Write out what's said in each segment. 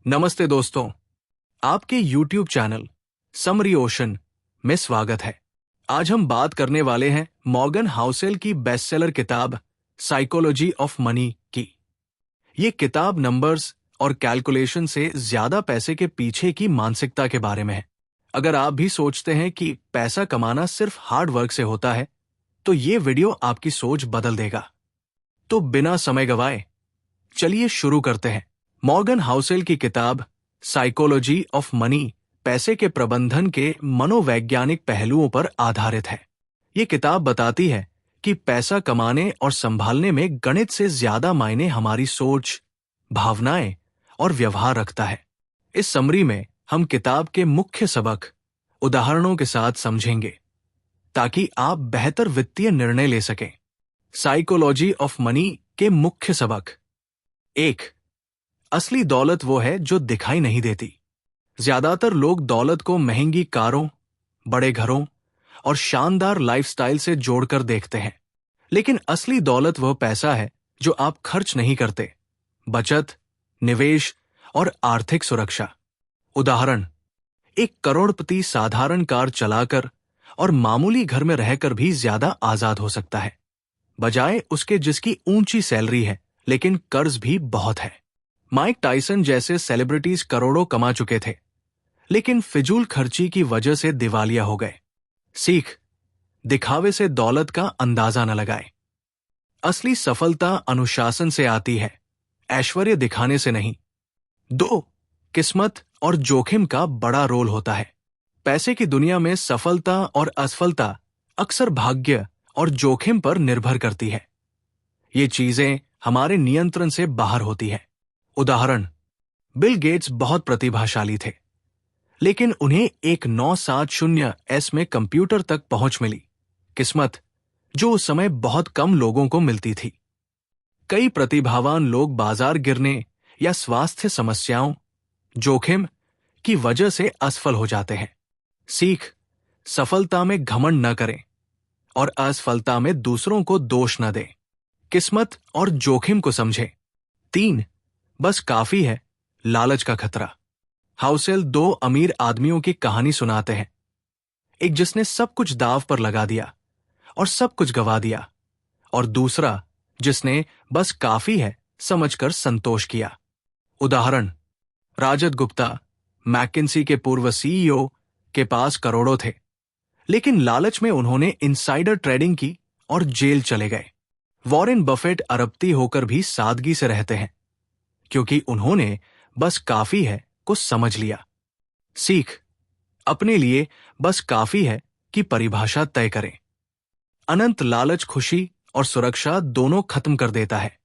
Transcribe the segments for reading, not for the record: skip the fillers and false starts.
नमस्ते दोस्तों, आपके YouTube चैनल समरी ओशन में स्वागत है। आज हम बात करने वाले हैं मॉर्गन हाउसेल की बेस्टसेलर किताब साइकोलॉजी ऑफ मनी की। ये किताब नंबर्स और कैलकुलेशन से ज्यादा पैसे के पीछे की मानसिकता के बारे में है। अगर आप भी सोचते हैं कि पैसा कमाना सिर्फ हार्ड वर्क से होता है, तो ये वीडियो आपकी सोच बदल देगा। तो बिना समय गवाए चलिए शुरू करते हैं। मॉर्गन हाउसेल की किताब साइकोलॉजी ऑफ मनी पैसे के प्रबंधन के मनोवैज्ञानिक पहलुओं पर आधारित है। ये किताब बताती है कि पैसा कमाने और संभालने में गणित से ज्यादा मायने हमारी सोच, भावनाएं और व्यवहार रखता है। इस समरी में हम किताब के मुख्य सबक उदाहरणों के साथ समझेंगे ताकि आप बेहतर वित्तीय निर्णय ले सकें। साइकोलॉजी ऑफ मनी के मुख्य सबक। 1. असली दौलत वो है जो दिखाई नहीं देती। ज्यादातर लोग दौलत को महंगी कारों, बड़े घरों और शानदार लाइफस्टाइल से जोड़कर देखते हैं, लेकिन असली दौलत वह पैसा है जो आप खर्च नहीं करते। बचत, निवेश और आर्थिक सुरक्षा। उदाहरण: एक करोड़पति साधारण कार चलाकर और मामूली घर में रहकर भी ज्यादा आजाद हो सकता है, बजाय उसके जिसकी ऊंची सैलरी है लेकिन कर्ज भी बहुत है। माइक टायसन जैसे सेलिब्रिटीज करोड़ों कमा चुके थे, लेकिन फिजूल खर्ची की वजह से दिवालिया हो गए। सीख: दिखावे से दौलत का अंदाजा न लगाएं। असली सफलता अनुशासन से आती है, ऐश्वर्य दिखाने से नहीं। 2. किस्मत और जोखिम का बड़ा रोल होता है। पैसे की दुनिया में सफलता और असफलता अक्सर भाग्य और जोखिम पर निर्भर करती है। ये चीजें हमारे नियंत्रण से बाहर होती है। उदाहरण: बिल गेट्स बहुत प्रतिभाशाली थे, लेकिन उन्हें एक 970S में कंप्यूटर तक पहुंच मिली। किस्मत, जो उस समय बहुत कम लोगों को मिलती थी। कई प्रतिभावान लोग बाजार गिरने या स्वास्थ्य समस्याओं, जोखिम की वजह से असफल हो जाते हैं। सीख: सफलता में घमंड न करें और असफलता में दूसरों को दोष न दें। किस्मत और जोखिम को समझें। 3. बस काफी है, लालच का खतरा। हाउसेल 2 अमीर आदमियों की कहानी सुनाते हैं। एक जिसने सब कुछ दांव पर लगा दिया और सब कुछ गवा दिया, और दूसरा जिसने बस काफी है समझकर संतोष किया। उदाहरण: राजत गुप्ता, मैकिन्सी के पूर्व CEO, के पास करोड़ों थे, लेकिन लालच में उन्होंने इनसाइडर ट्रेडिंग की और जेल चले गए। वॉरेन बफेट अरबती होकर भी सादगी से रहते हैं, क्योंकि उन्होंने बस काफी है को समझ लिया। सीख: अपने लिए बस काफी है की परिभाषा तय करें। अनंत लालच खुशी और सुरक्षा दोनों खत्म कर देता है।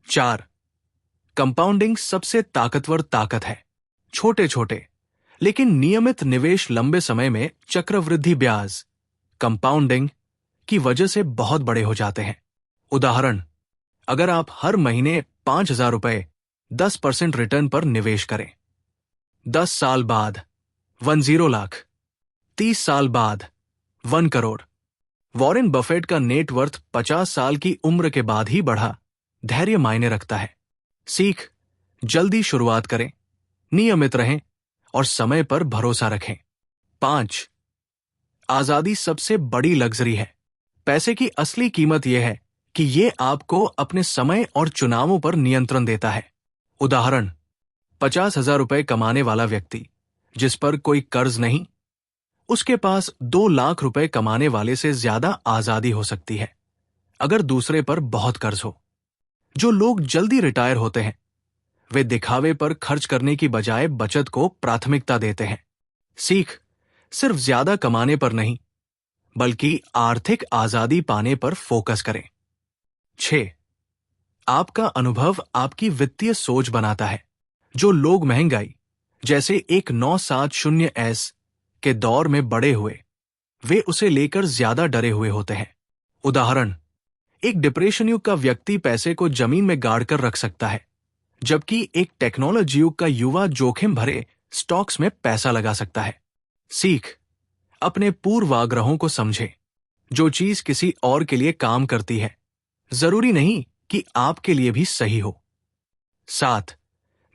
4. कंपाउंडिंग सबसे ताकतवर ताकत है। छोटे छोटे लेकिन नियमित निवेश लंबे समय में चक्रवृद्धि ब्याज, कंपाउंडिंग की वजह से बहुत बड़े हो जाते हैं। उदाहरण: अगर आप हर महीने 5,000 रुपए 10% रिटर्न पर निवेश करें, 10 साल बाद 10 लाख, 30 साल बाद 1 करोड़। वॉरेन बफेट का नेटवर्थ 50 साल की उम्र के बाद ही बढ़ा। धैर्य मायने रखता है। सीख: जल्दी शुरुआत करें, नियमित रहें और समय पर भरोसा रखें। 5. आजादी सबसे बड़ी लग्जरी है। पैसे की असली कीमत यह है कि यह आपको अपने समय और चुनावों पर नियंत्रण देता है। उदाहरण: 50,000 रुपए कमाने वाला व्यक्ति जिस पर कोई कर्ज नहीं, उसके पास 2 लाख रुपए कमाने वाले से ज्यादा आजादी हो सकती है अगर दूसरे पर बहुत कर्ज हो। जो लोग जल्दी रिटायर होते हैं, वे दिखावे पर खर्च करने की बजाय बचत को प्राथमिकता देते हैं। सीख: सिर्फ ज्यादा कमाने पर नहीं, बल्कि आर्थिक आजादी पाने पर फोकस करें। 6. आपका अनुभव आपकी वित्तीय सोच बनाता है। जो लोग महंगाई जैसे एक 970S के दौर में बड़े हुए, वे उसे लेकर ज्यादा डरे हुए होते हैं। उदाहरण: एक डिप्रेशन युग का व्यक्ति पैसे को जमीन में गाड़ कर रख सकता है, जबकि एक टेक्नोलॉजी युग का युवा जोखिम भरे स्टॉक्स में पैसा लगा सकता है। सीख: अपने पूर्वाग्रहों को समझें। जो चीज किसी और के लिए काम करती है, जरूरी नहीं कि आपके लिए भी सही हो। 7.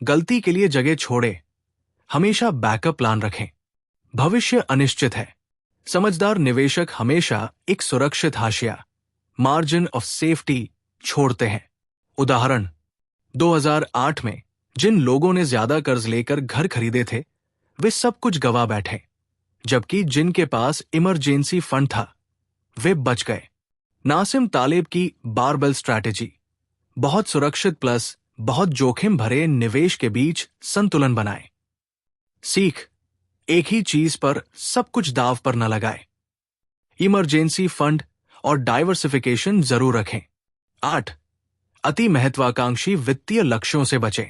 गलती के लिए जगह छोड़े, हमेशा बैकअप प्लान रखें। भविष्य अनिश्चित है। समझदार निवेशक हमेशा एक सुरक्षित हाशिया, मार्जिन ऑफ सेफ्टी छोड़ते हैं। उदाहरण, 2008 में जिन लोगों ने ज्यादा कर्ज लेकर घर खरीदे थे, वे सब कुछ गवा बैठे, जबकि जिनके पास इमरजेंसी फंड था, वे बच गए। नासिम तालेब की बारबेल स्ट्रैटेजी, बहुत सुरक्षित प्लस बहुत जोखिम भरे निवेश के बीच संतुलन बनाएं। सीख, एक ही चीज पर सब कुछ दांव पर न लगाएं। इमरजेंसी फंड और डाइवर्सिफिकेशन जरूर रखें। 8. अति महत्वाकांक्षी वित्तीय लक्ष्यों से बचें।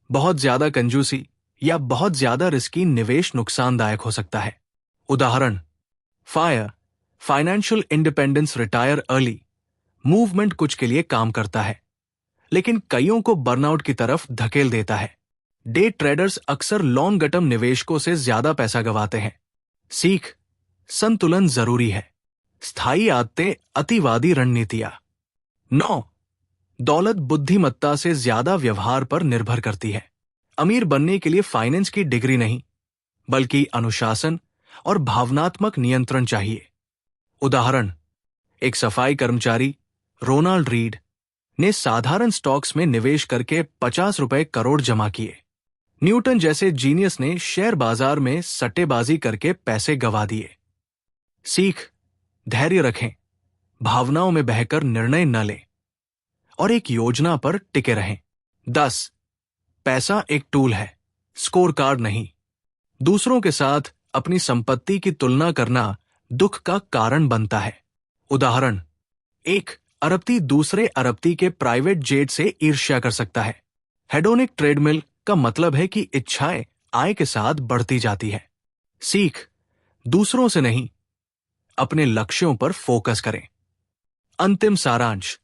बहुत ज्यादा कंजूसी या बहुत ज्यादा रिस्की निवेश नुकसानदायक हो सकता है। उदाहरण, financial independence, retire early movement कुछ के लिए काम करता है, लेकिन कईयों को बर्नआउट की तरफ धकेल देता है। डे ट्रेडर्स अक्सर लॉन्ग टर्म निवेशकों से ज्यादा पैसा गंवाते हैं। सीख, संतुलन जरूरी है। स्थायी आदतें, अतिवादी रणनीतियां। 9. दौलत बुद्धिमत्ता से ज्यादा व्यवहार पर निर्भर करती है। अमीर बनने के लिए फाइनेंस की डिग्री नहीं, बल्कि अनुशासन और भावनात्मक नियंत्रण चाहिए। उदाहरण, एक सफाई कर्मचारी रोनाल्ड रीड ने साधारण स्टॉक्स में निवेश करके 50 रुपए करोड़ जमा किए। न्यूटन जैसे जीनियस ने शेयर बाजार में सट्टेबाजी करके पैसे गंवा दिए। सीख, धैर्य रखें, भावनाओं में बहकर निर्णय न लें और एक योजना पर टिके रहें। 10. पैसा एक टूल है, स्कोर कार्ड नहीं। दूसरों के साथ अपनी संपत्ति की तुलना करना दुख का कारण बनता है। उदाहरण, एक अरबती दूसरे अरबती के प्राइवेट जेट से ईर्ष्या कर सकता है। हेडोनिक ट्रेडमिल का मतलब है कि इच्छाएं आय के साथ बढ़ती जाती है। सीख, दूसरों से नहीं, अपने लक्ष्यों पर फोकस करें। अंतिम सारांश,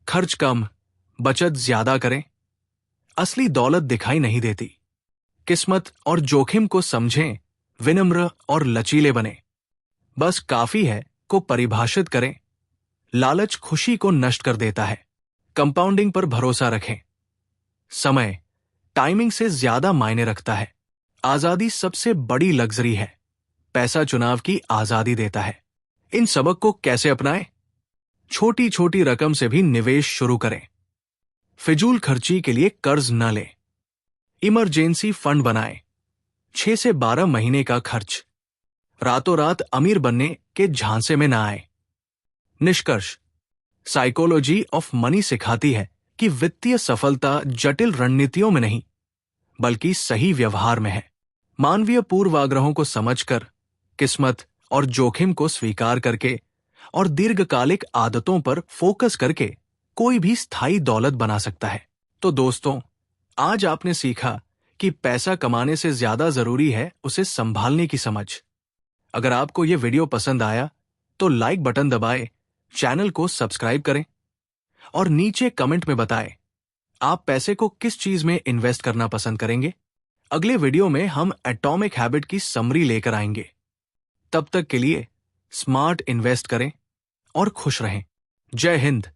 खर्च कम, बचत ज्यादा करें। असली दौलत दिखाई नहीं देती। किस्मत और जोखिम को समझें, विनम्र और लचीले बने। बस काफी है को परिभाषित करें। लालच खुशी को नष्ट कर देता है। कंपाउंडिंग पर भरोसा रखें। समय टाइमिंग से ज्यादा मायने रखता है। आजादी सबसे बड़ी लग्जरी है। पैसा चुनाव की आजादी देता है। इन सबक को कैसे अपनाएं? छोटी छोटी रकम से भी निवेश शुरू करें। फिजूल खर्ची के लिए कर्ज न लें। इमरजेंसी फंड बनाएं। 6 से 12 महीने का खर्च। रातों रात अमीर बनने के झांसे में न आए। निष्कर्ष, साइकोलॉजी ऑफ मनी सिखाती है कि वित्तीय सफलता जटिल रणनीतियों में नहीं, बल्कि सही व्यवहार में है। मानवीय पूर्वाग्रहों को समझकर, किस्मत और जोखिम को स्वीकार करके और दीर्घकालिक आदतों पर फोकस करके कोई भी स्थायी दौलत बना सकता है। तो दोस्तों, आज आपने सीखा कि पैसा कमाने से ज्यादा जरूरी है उसे संभालने की समझ। अगर आपको यह वीडियो पसंद आया तो लाइक बटन दबाएं, चैनल को सब्सक्राइब करें और नीचे कमेंट में बताएं आप पैसे को किस चीज में इन्वेस्ट करना पसंद करेंगे। अगले वीडियो में हम एटॉमिक हैबिट की समरी लेकर आएंगे। तब तक के लिए स्मार्ट इन्वेस्ट करें और खुश रहें। जय हिंद।